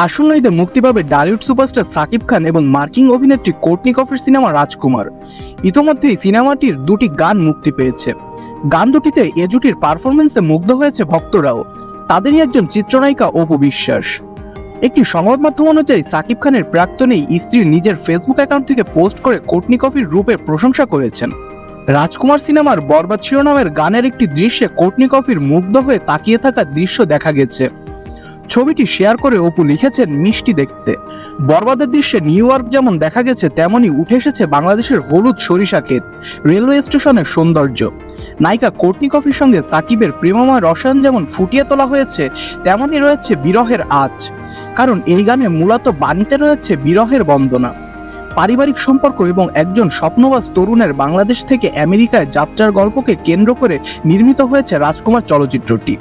আসন্ন ঈদে মুক্তি পাবে ডালিউড সুপারস্টার সাকিব খান এবং মার্কিন অভিনেত্রী কোর্টনি কফির সিনেমা রাজকুমার। ইতোমধ্যেই সিনেমাটির দুটি গান মুক্তি পেয়েছে। গান দুটিতে এ জুটির পারফরমেন্সে মুগ্ধ হয়েছে ভক্তরাও। তাদেরই একজন চিত্রনায়িকা অপু বিশ্বাস। একটি সংবাদ মাধ্যম অনুযায়ী সাকিব খানের প্রাক্তনেই স্ত্রী নিজের ফেসবুক অ্যাকাউন্ট থেকে পোস্ট করে কোর্টনি কফির রূপের প্রশংসা করেছেন। রাজকুমার সিনেমার বরবাদ শিরোনামের গানের একটি দৃশ্যে কোর্টনি কফির মুগ্ধ হয়ে তাকিয়ে থাকার দৃশ্য দেখা গেছে। ছবিটি শেয়ার করে অপু লিখেছেন, মিষ্টি দেখতে। বরবাদের দৃশ্যে নিউ ইয়র্ক যেমন দেখা গেছে, তেমনই উঠে এসেছে বাংলাদেশের হলুদ সরিষা ক্ষেত, রেলওয়ে স্টেশনের সৌন্দর্য। নায়িকা কোর্টনি কফির সঙ্গে সাকিবের প্রেমময় রসায়ন যেমন ফুটিয়ে তোলা হয়েছে, তেমনই রয়েছে বিরহের আঁচ। কারণ এই গানে মূলত বাণীতে রয়েছে বিরহের বন্দনা। পারিবারিক সম্পর্ক এবং একজন স্বপ্নবাজ তরুণের বাংলাদেশ থেকে আমেরিকায় যাত্রার গল্পকে কেন্দ্র করে নির্মিত হয়েছে রাজকুমার চলচ্চিত্রটি।